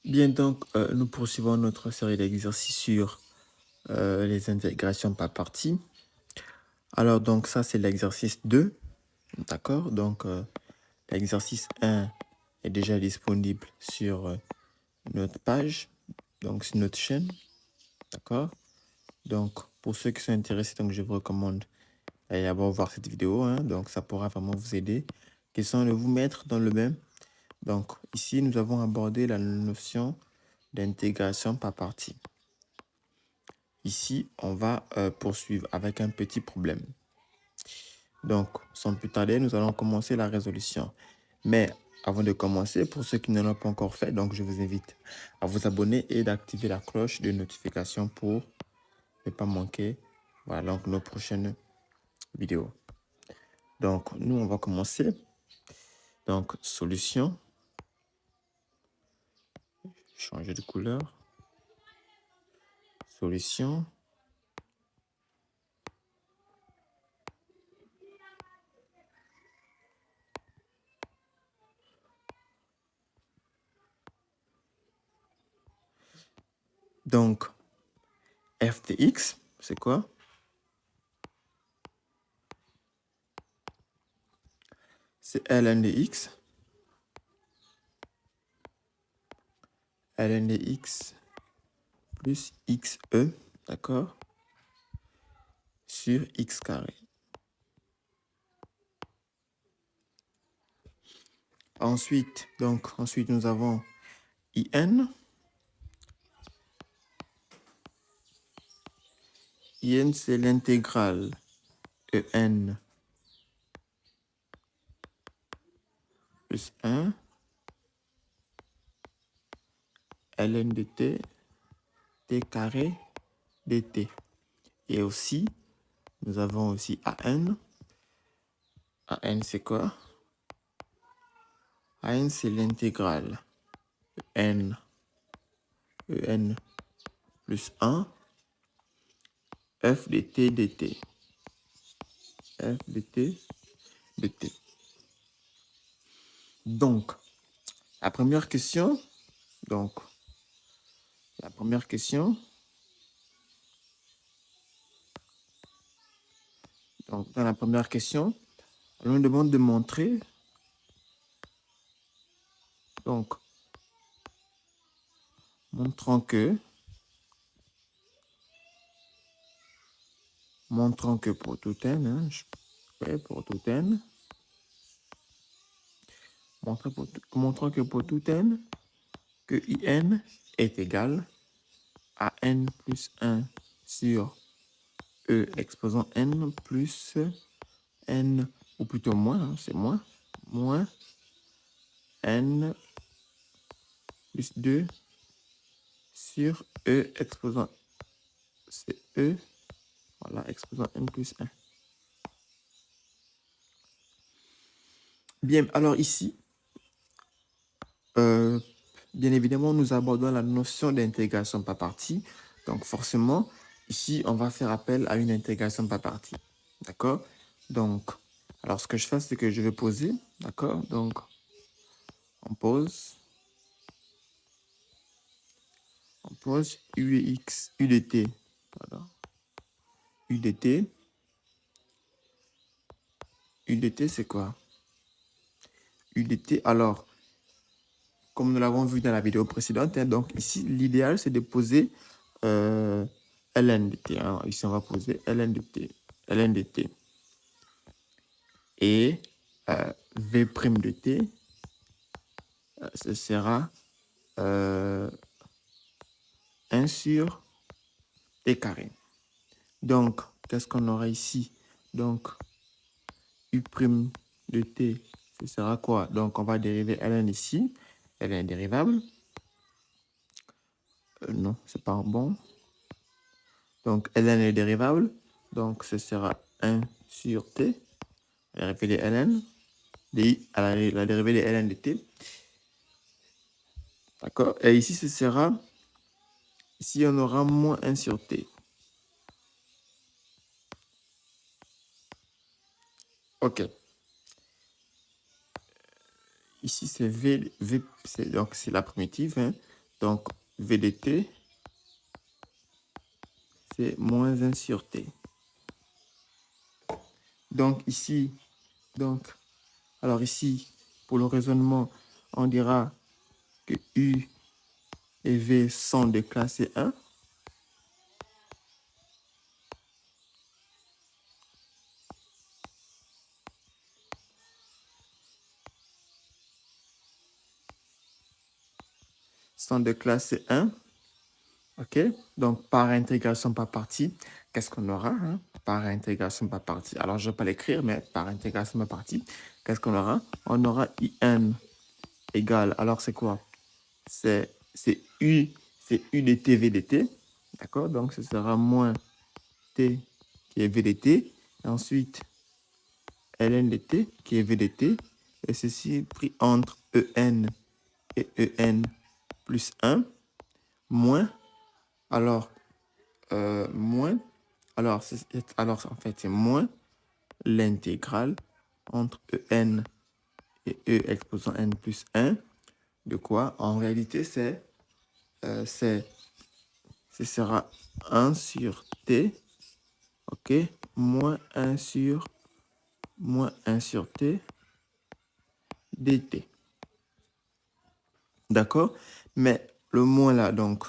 Bien, donc, nous poursuivons notre série d'exercices sur les intégrations par partie. Alors, donc, ça, c'est l'exercice 2. D'accord? Donc, l'exercice 1 est déjà disponible sur notre page, donc sur notre chaîne. D'accord? Donc, pour ceux qui sont intéressés, donc, je vous recommande d'aller d'abord voir cette vidéo. Donc, ça pourra vraiment vous aider. Question de vous mettre dans le bain. Donc, ici, nous avons abordé la notion d'intégration par partie. Ici, on va poursuivre avec un petit problème. Donc, sans plus tarder, nous allons commencer la résolution. Mais avant de commencer, pour ceux qui ne l'ont pas encore fait, donc je vous invite à vous abonner et d'activer la cloche de notification pour ne pas manquer voilà, donc, nos prochaines vidéos. Donc, nous, on va commencer. Donc, solution. Changer de couleur. Solution. Donc, f de x, c'est quoi? C'est ln de x. ln de x plus xe, d'accord, sur x carré. Ensuite, nous avons in. In, c'est l'intégrale en plus 1 ln de t, t carré dt. Et aussi, nous avons aussi an. An, c'est quoi? An, c'est l'intégrale en plus 1 f de t dt. F de t dt. Donc, la première question, dans la première question, on nous demande de montrer, donc, montrant que pour tout n, pour tout n, montrant que pour tout n, que in est égal à n plus 1 sur e exposant n plus n, ou plutôt moins, c'est moins n plus 2 sur e exposant, c'est e, voilà, exposant n plus 1. Bien, alors ici, bien évidemment, nous abordons la notion d'intégration par partie. Donc, forcément, ici, on va faire appel à une intégration par partie. D'accord? Donc, alors, ce que je fais, c'est que je vais poser. D'accord? Donc, on pose u de x, u de t. Voilà. U de t. U de t, c'est quoi? U de t, alors, comme nous l'avons vu dans la vidéo précédente, donc ici, l'idéal, c'est de poser ln de t. Alors, ici, on va poser ln de t. ln de t. Et v' de t, ce sera 1 sur t carré. Donc, qu'est-ce qu'on aura ici? Donc, u' de t, ce sera quoi? Donc, on va dériver ln ici. ln est dérivable. Non, c'est pas bon. Donc, ln est dérivable. Donc, ce sera 1 sur t. La dérivée de ln. La dérivée de ln de t. D'accord? Et ici, ce sera... Ici, on aura moins 1 sur t. OK. Ici, c'est donc c'est la primitive. Donc, V de t, c'est moins 1 sur t. Donc, ici, alors ici, pour le raisonnement, on dira que U et V sont de classe 1. Sont de classe 1. OK? Donc, par intégration par partie, qu'est-ce qu'on aura? Hein? Par intégration par partie. Alors, je ne vais pas l'écrire, mais par intégration par partie, qu'est-ce qu'on aura? On aura IN égale, alors c'est quoi? C'est U de t, V de t. D'accord? Donc, ce sera moins t qui est V de t. Et ensuite, ln de t qui est V de t. Et ceci pris entre En et En plus 1 moins, alors, moins, alors en fait, c'est moins l'intégrale entre En et E exposant N plus 1 de quoi? En réalité, ce sera 1 sur T, ok, moins 1 sur T dt. D'accord? Mais le moins là, donc,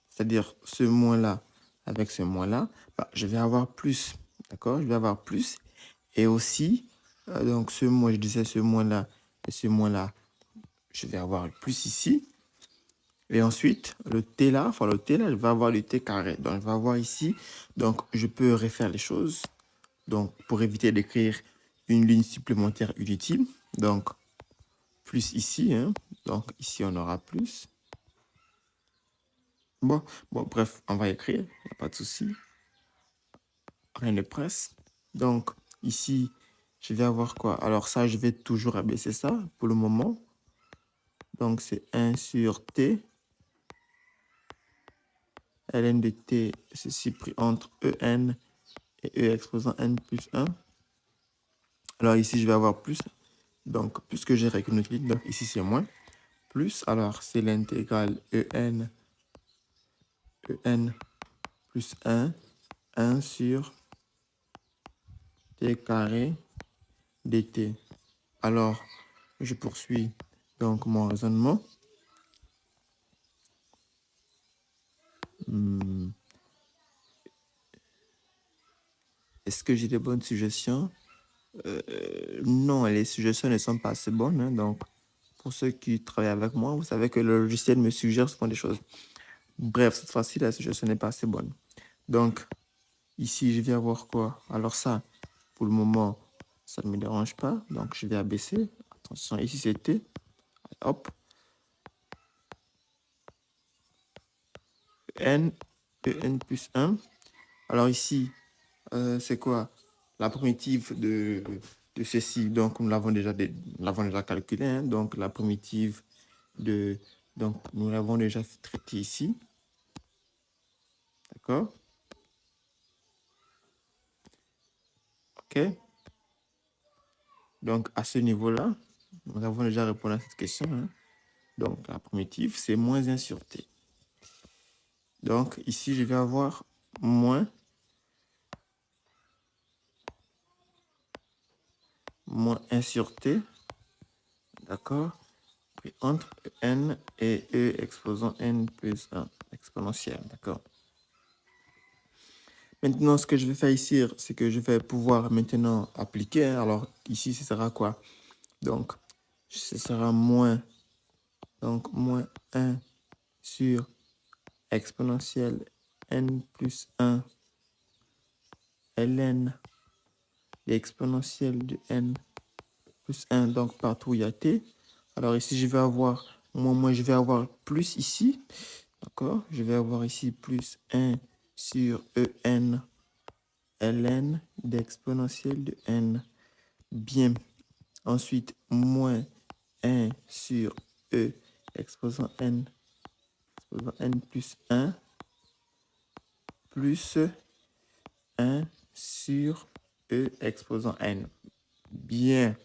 c'est-à-dire ce moins-là avec ce moins-là, bah, je vais avoir plus. D'accord? Je vais avoir plus. Et aussi, donc ce moins, je disais ce moins-là et ce moins-là, je vais avoir plus ici. Et ensuite, le t là, je vais avoir le t carré. Donc, je vais avoir ici. Donc, je peux refaire les choses. Donc, pour éviter d'écrire une ligne supplémentaire inutile. Donc, plus ici. Hein. Donc, ici, on aura plus. Bon, bref, on va écrire. Pas de souci. Rien ne presse. Donc, ici, je vais avoir quoi? Alors, ça, je vais toujours abaisser ça pour le moment. Donc, c'est 1 sur t. ln de t, ceci pris entre En et E exposant N plus 1. Alors, ici, je vais avoir plus. Donc, puisque j'ai avec une autre ligne, donc ici, c'est moins. Plus, alors, c'est l'intégrale En plus 1 sur t carré dt. Alors, je poursuis donc mon raisonnement. Est-ce que j'ai des bonnes suggestions? Non, les suggestions ne sont pas assez bonnes. Hein, donc, pour ceux qui travaillent avec moi, vous savez que le logiciel me suggère souvent des choses. Bref, cette fois-ci, la suggestion n'est pas assez bonne. Donc, ici, je vais avoir quoi? Alors ça, pour le moment, ça ne me dérange pas. Donc, je vais abaisser. Attention, ici, c'est T. Hop. En plus 1. Alors ici, c'est quoi? La primitive de ceci. Donc, nous l'avons déjà calculé. Hein, donc, la primitive de... Donc, nous l'avons déjà traité ici. D'accord? OK? Donc, à ce niveau-là, nous avons déjà répondu à cette question. Hein. Donc, la primitive, c'est moins 1 sur t. Donc, ici, je vais avoir moins 1 sur t. D'accord? Puis entre n et e exposant n plus 1 exponentielle. D'accord? Maintenant, ce que je vais faire ici, c'est que je vais pouvoir maintenant appliquer. Alors, ici, ce sera quoi? Donc, ce sera moins 1 sur exponentielle n plus 1 ln exponentielle de n plus 1, donc partout il y a t. Alors ici, je vais avoir, moi je vais avoir plus ici, d'accord? Je vais avoir ici plus 1 sur En ln d'exponentielle de n. Bien. Ensuite, moins 1 sur E exposant n plus 1 plus 1 sur E exposant n. Bien.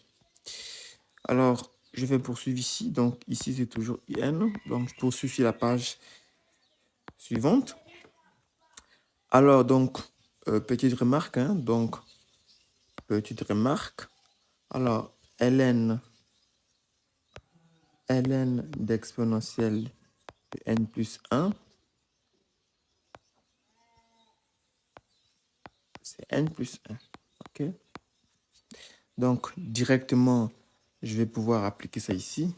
Alors, je vais poursuivre ici. Donc, ici, c'est toujours IN. Donc, je poursuis sur la page suivante. Alors, donc, petite remarque. Hein, donc, petite remarque. Alors, ln d'exponentielle de n plus 1, c'est n plus 1. OK? Donc, directement, je vais pouvoir appliquer ça ici.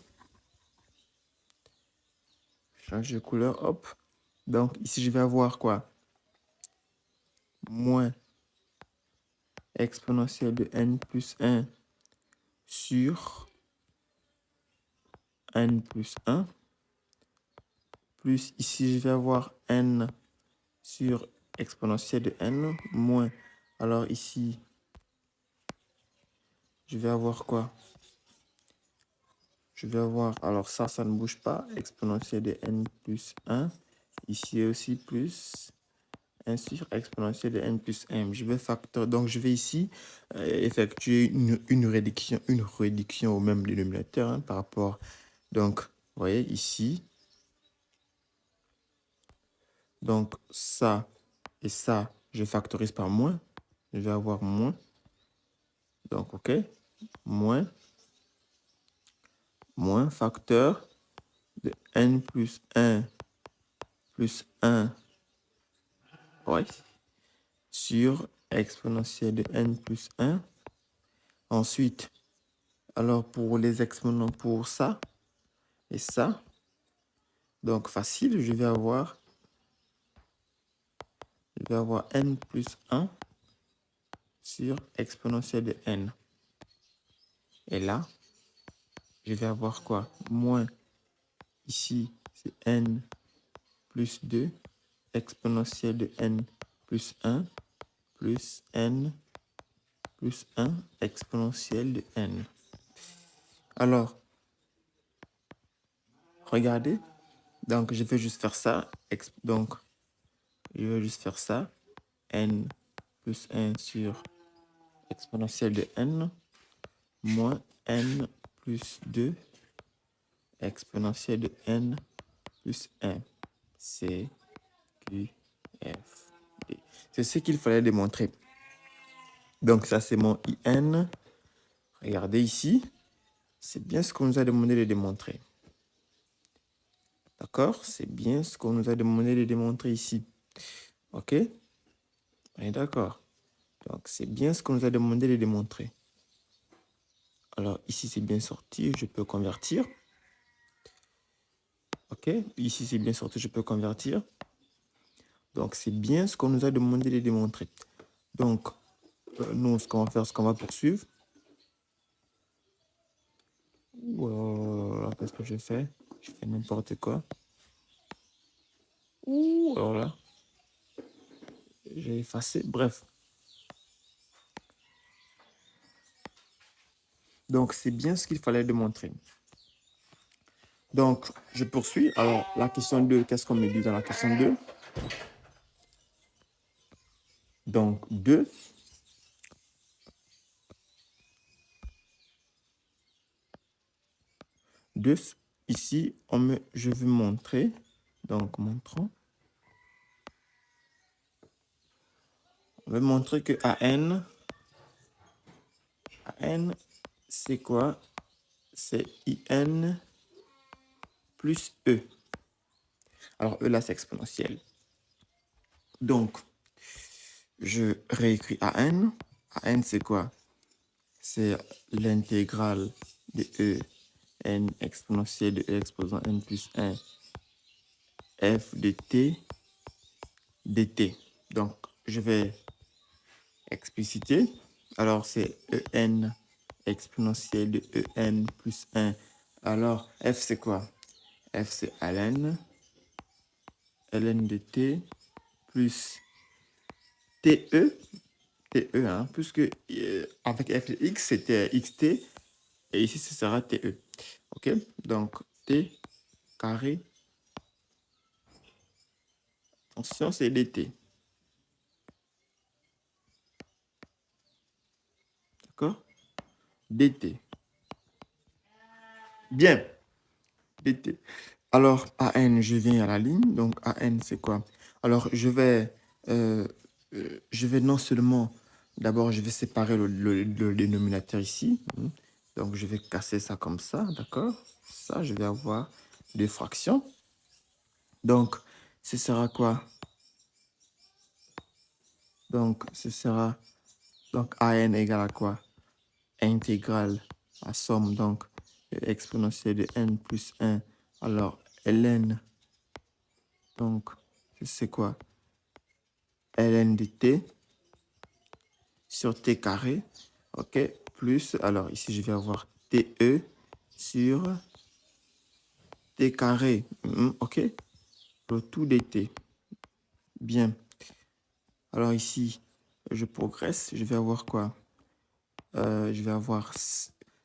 Change de couleur, hop. Donc, ici, je vais avoir quoi? Moins exponentielle de n plus 1 sur n plus 1. Plus, ici, je vais avoir n sur exponentielle de n moins. Alors, ici, je vais avoir quoi? Je vais avoir, alors ça ne bouge pas, exponentielle de n plus 1. Ici aussi, plus 1 sur exponentielle de n plus 1. Je vais factoriser, donc je vais ici effectuer une réduction au même dénominateur hein, par rapport. Donc, vous voyez ici, donc ça et ça, je factorise par moins. Je vais avoir moins. Donc, OK, moins facteur de n plus 1 plus 1, ouais, sur exponentielle de n plus 1. Ensuite, alors pour les exponents pour ça et ça, donc facile, je vais avoir n plus 1 sur exponentielle de n. Et là, je vais avoir quoi? Moins, ici, c'est n plus 2, exponentielle de n plus 1, plus n plus 1, exponentielle de n. Alors, regardez. Donc, je vais juste faire ça. Donc, je vais juste faire ça. N plus 1 sur exponentielle de n moins n plus 2 exponentielle de n plus 1. C, Q, F, D. C'est ce qu'il fallait démontrer. Donc, ça, c'est mon IN. Regardez ici. C'est bien ce qu'on nous a demandé de démontrer. D'accord? C'est bien ce qu'on nous a demandé de démontrer ici. OK? On est d'accord. Donc, c'est bien ce qu'on nous a demandé de démontrer. Alors, ici, c'est bien sorti. Je peux convertir. OK? Ici, c'est bien sorti. Je peux convertir. Donc, c'est bien ce qu'on nous a demandé de démontrer. Donc, nous, ce qu'on va faire, ce qu'on va poursuivre. Ouh, qu'est-ce que je fais? Je fais n'importe quoi. Ouh, alors là, j'ai effacé. Bref. Donc, c'est bien ce qu'il fallait démontrer. Donc, je poursuis. Alors, la question 2, qu'est-ce qu'on me dit dans la question 2? Donc, 2. Ici, je veux montrer. Donc, montrons. On va montrer que AN, c'est quoi? C'est IN plus E. Alors, E là, c'est exponentiel. Donc, je réécris AN. AN, c'est quoi? C'est l'intégrale de E n exponentielle de E exposant n plus 1 f de t dt. Donc, je vais expliciter. Alors, c'est En exponentielle de En plus 1. Alors, f, c'est quoi? F, c'est ln de t plus te, hein, puisque avec f de x, c'était xt, et ici, ce sera te. OK? Donc, t carré, attention, c'est dt. D'accord? Dt. Bien, dt. Alors, AN, je viens à la ligne. Donc, AN, c'est quoi? Alors, je vais non seulement, d'abord, je vais séparer le dénominateur ici. Donc, je vais casser ça comme ça, d'accord? Ça, je vais avoir des fractions. Donc, ce sera quoi? Donc, ce sera, donc, AN égale à quoi? Intégrale à somme, donc, exponentielle de n plus 1. Alors, ln, donc, c'est quoi? Ln de t sur t carré, ok, plus, alors ici je vais avoir te sur t carré, ok, le tout dt. Bien, alors ici, je progresse, je vais avoir quoi? Je vais avoir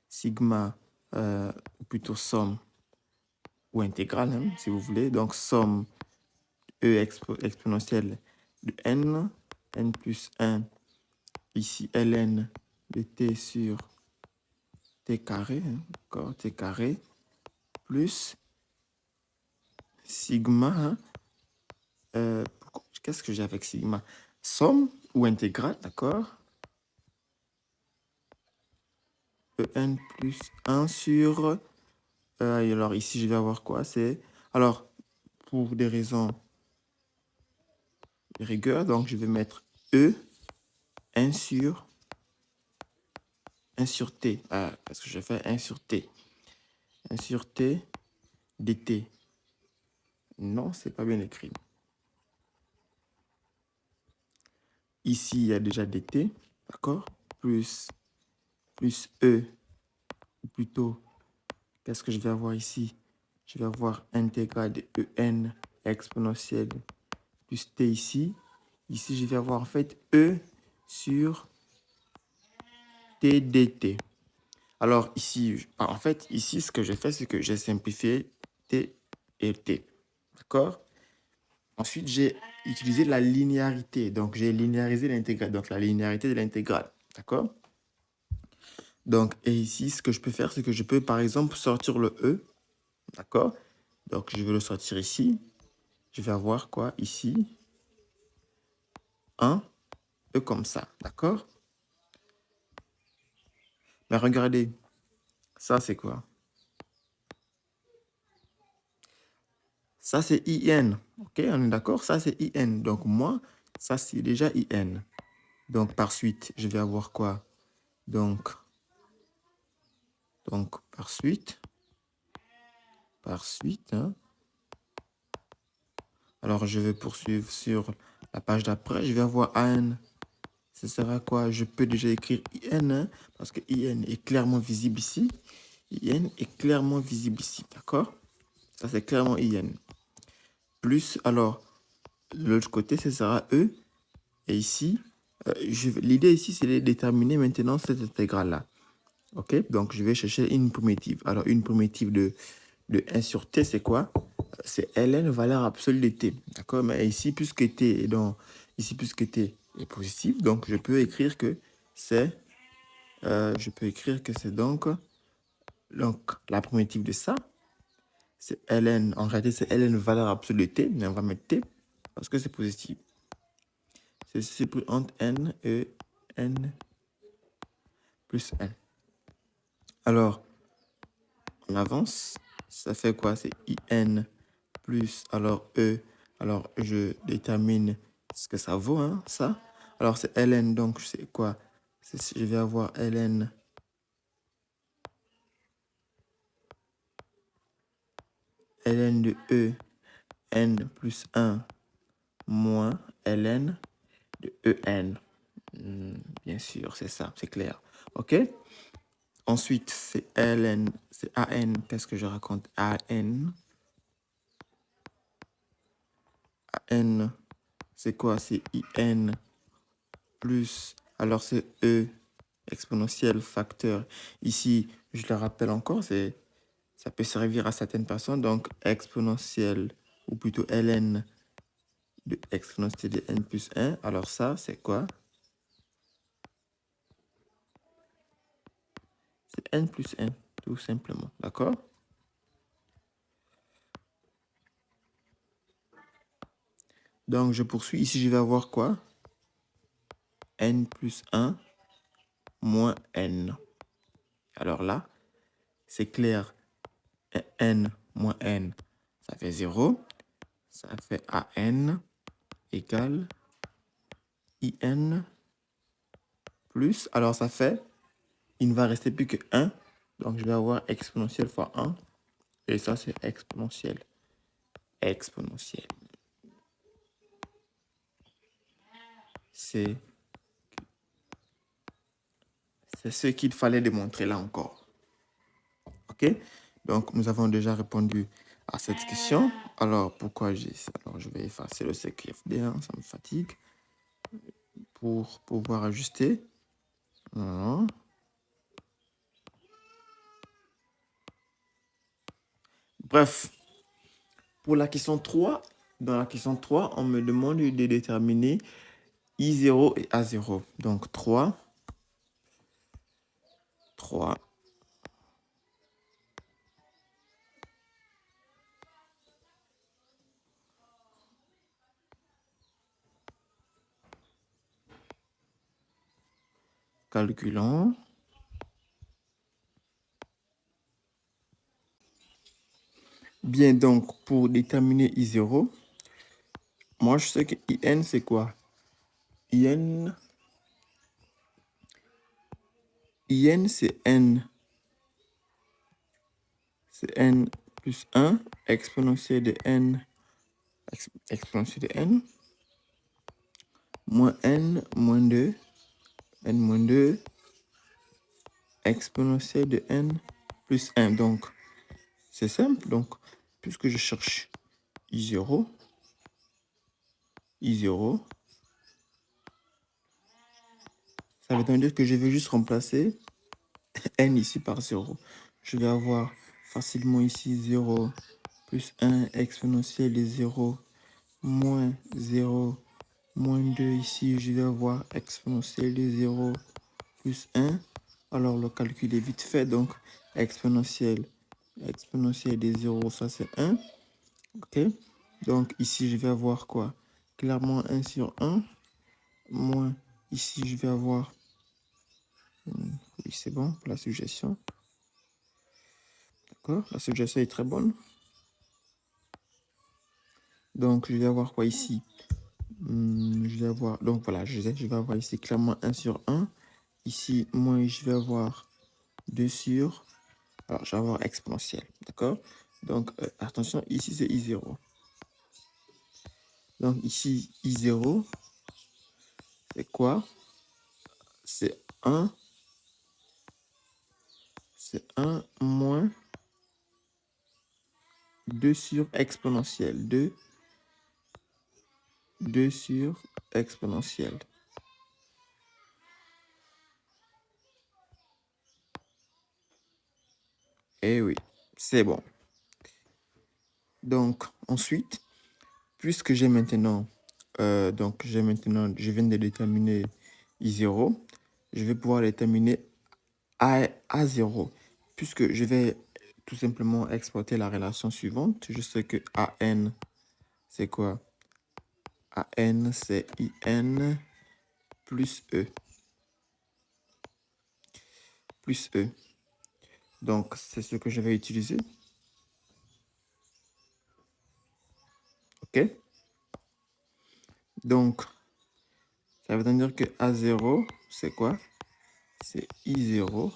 sigma, ou plutôt somme, ou intégrale, hein, si vous voulez, donc somme exponentielle de n plus 1, ici ln de t sur t carré, hein, d'accord, t carré, plus sigma, hein, qu'est-ce que j'ai avec sigma? Somme ou intégrale, d'accord? En plus 1 sur... alors ici, je vais avoir quoi? C'est... Alors, pour des raisons de rigueur, donc je vais mettre E, 1 sur t. Parce que je fais 1 sur t. 1 sur t dt. Non, c'est pas bien écrit. Ici, il y a déjà dt, d'accord? Plus E, ou plutôt, qu'est-ce que je vais avoir ici? Je vais avoir intégrale de en exponentielle plus t ici. Ici, je vais avoir en fait e sur t dt. Alors ici, en fait, ici, ce que j'ai fait, c'est que j'ai simplifié t et t. D'accord? Ensuite, j'ai utilisé la linéarité. Donc, j'ai linéarisé l'intégrale. Donc, la linéarité de l'intégrale. D'accord? Donc, et ici, ce que je peux faire, c'est que je peux, par exemple, sortir le e. D'accord? Donc, je vais le sortir ici. Je vais avoir quoi ici? 1, E comme ça. D'accord? Mais regardez, ça, c'est quoi? Ça, c'est IN. OK, on est d'accord? Ça, c'est IN. Donc, moi, ça, c'est déjà IN. Donc, par suite, je vais avoir quoi? Donc par suite, hein. Alors, je vais poursuivre sur la page d'après. Je vais avoir AN. Ce sera quoi? Je peux déjà écrire IN, hein, parce que IN est clairement visible ici. IN est clairement visible ici. D'accord? Ça, c'est clairement IN. Plus, alors, de l'autre côté, ce sera E. Et ici, l'idée ici, c'est de déterminer maintenant cette intégrale-là. OK? Donc, je vais chercher une primitive. Alors, une primitive de 1 sur t, c'est quoi? C'est ln valeur absolue de t. D'accord? Mais ici, puisque t est positif, donc je peux écrire que c'est donc la primitive de ça, c'est ln. En réalité, c'est ln valeur absolue de t, mais on va mettre t parce que c'est positif. C'est pris entre n et n plus n. Alors, on avance. Ça fait quoi? C'est in plus, alors e. Alors, je détermine ce que ça vaut, hein, ça. Alors, c'est ln, donc c'est quoi? Je vais avoir ln de e n plus 1 moins ln de en. Bien sûr, c'est ça, c'est clair. OK? Ensuite, c'est ln, c'est an. Qu'est-ce que je raconte? An. An, c'est quoi? C'est in plus, alors c'est e exponentielle facteur. Ici, je le rappelle encore, ça peut servir à certaines personnes. Donc, exponentielle, ou plutôt ln de exponentielle de n plus 1. Alors ça, c'est quoi? C'est n plus 1, tout simplement. D'accord? Donc, je poursuis. Ici, je vais avoir quoi? N plus 1 moins N. Alors là, c'est clair. N moins N, ça fait 0. Ça fait AN égale IN plus. Alors, ça fait, il ne va rester plus que 1. Donc, je vais avoir exponentielle fois 1. Et ça, c'est exponentielle. Exponentielle. C'est ce qu'il fallait démontrer là encore. OK? Donc, nous avons déjà répondu à cette question. Alors, pourquoi j'ai ça? Alors, je vais effacer le CQFD, hein, ça me fatigue. Pour pouvoir ajuster. Voilà. Bref, pour la question 3, dans la question 3, on me demande de déterminer I0 et A0. Donc, 3, calculons. Bien, donc, pour déterminer I0, moi, je sais que IN, c'est quoi? IN, c'est N. C'est N plus 1, exponentielle de N, exponentielle de N, moins N, moins 2, N moins 2, exponentielle de N plus 1. Donc, c'est simple. Donc, puisque je cherche I0, ça veut donc dire que je vais juste remplacer N ici par 0. Je vais avoir facilement ici 0 plus 1 exponentielle de 0 moins 0 moins 2 ici. Je vais avoir exponentielle de 0 plus 1. Alors, le calcul est vite fait. Donc, exponentielle des 0, ça c'est 1. OK? Donc, ici, je vais avoir quoi? Clairement 1 sur 1. Moins, ici, je vais avoir... Oui, c'est bon pour la suggestion. D'accord? La suggestion est très bonne. Donc, je vais avoir quoi ici? Je vais avoir... Donc, voilà, je vais avoir ici clairement 1 sur 1. Ici, moins, je vais avoir 2 sur... Alors, je vais avoir exponentielle. D'accord? Donc, attention, ici, c'est I0. Donc, ici, I0, c'est quoi? C'est 1. C'est 1 moins 2 sur exponentielle. 2 sur exponentielle. Eh oui, c'est bon. Donc, ensuite, puisque j'ai maintenant, je viens de déterminer I0, je vais pouvoir déterminer A0, puisque je vais tout simplement exploiter la relation suivante. Je sais que AN, c'est quoi? AN, c'est IN plus E. Plus E. Donc, c'est ce que je vais utiliser. OK? Donc, ça veut dire que A0, c'est quoi? C'est I0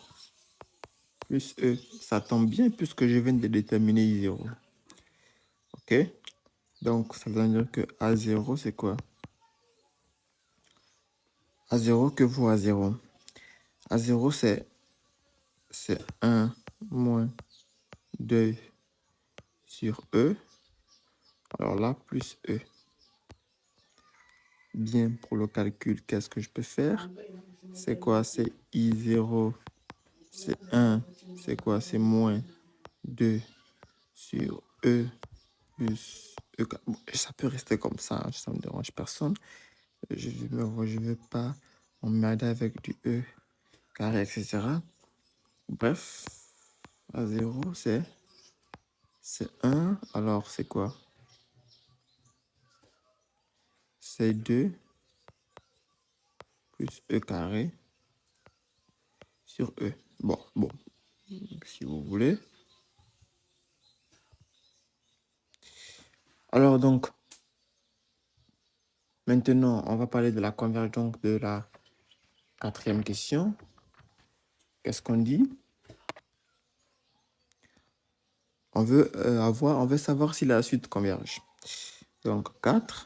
plus E. Ça tombe bien puisque je viens de déterminer I0. OK? Donc, ça veut dire que A0, c'est quoi? A0, que vaut A0? A0, c'est 1 moins 2 sur E. Alors là, plus E. Bien, pour le calcul, qu'est-ce que je peux faire? C'est quoi? C'est I0, c'est 1. C'est quoi? C'est moins 2 sur E plus E. Bon, ça peut rester comme ça, hein, ça ne me dérange personne. Je ne veux pas m'emmerder avec du E carré, etc. Bref, A0, c'est 1. Alors, c'est quoi? C2 plus E carré sur E. Bon, si vous voulez. Alors donc, maintenant, on va parler de la convergence de la quatrième question. Qu'est-ce qu'on dit? On veut savoir si la suite converge. Donc 4,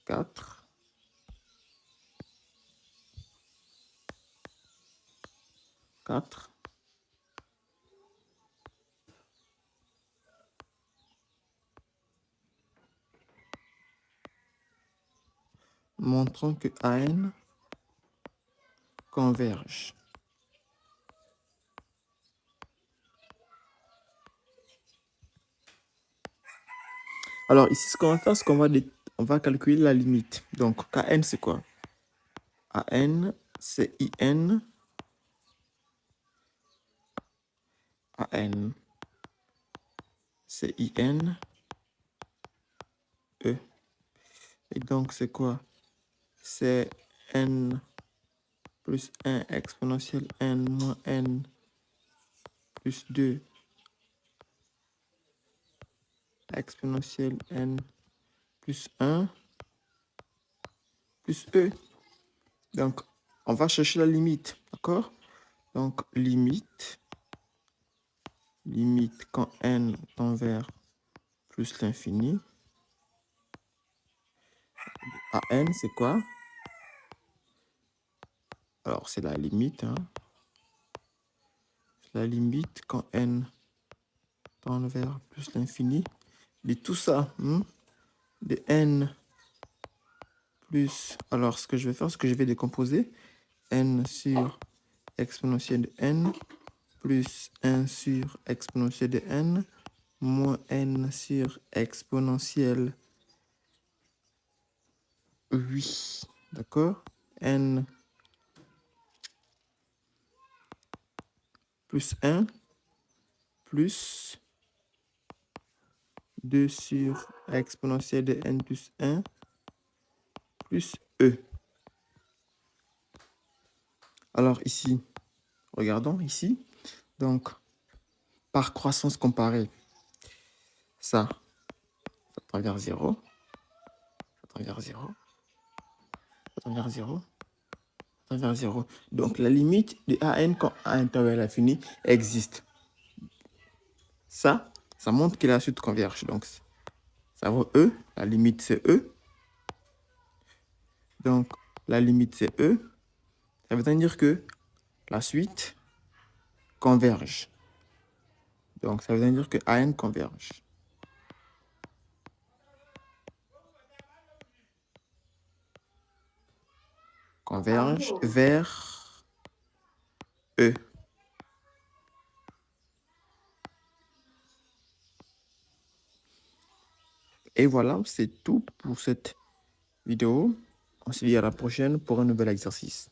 4, 4, montrons que AN converge. Alors ici, ce qu'on va faire, c'est on va calculer la limite. Donc KN, c'est quoi? AN, c'est IN. AN, c'est IN. E. Et donc, c'est quoi? C'est N plus 1 exponentielle N moins N plus 2 exponentielle N plus 1 plus E. Donc, on va chercher la limite, d'accord? Donc, limite quand N tend vers plus l'infini. À N, c'est quoi? Alors, c'est la limite. Hein? La limite quand N tend vers plus l'infini. De tout ça, de N plus... Alors, ce que je vais faire, c'est que je vais décomposer. N sur exponentielle de N plus 1 sur exponentielle de N moins N sur exponentielle 8. D'accord? N plus 1 plus 2 sur exponentielle de N plus 1 plus E. Alors ici, regardons ici. Donc, par croissance comparée, ça tend vers 0. Ça tend vers 0. Ça tend vers 0. Ça tend vers 0. Donc, la limite de AN quand AN tend vers l'infini existe. Ça montre que la suite converge. Donc, ça vaut E. La limite, c'est E. Donc, la limite, c'est E. Ça veut dire que la suite converge. Donc, ça veut dire que AN converge. Converge vers E. Et voilà, c'est tout pour cette vidéo. On se dit à la prochaine pour un nouvel exercice.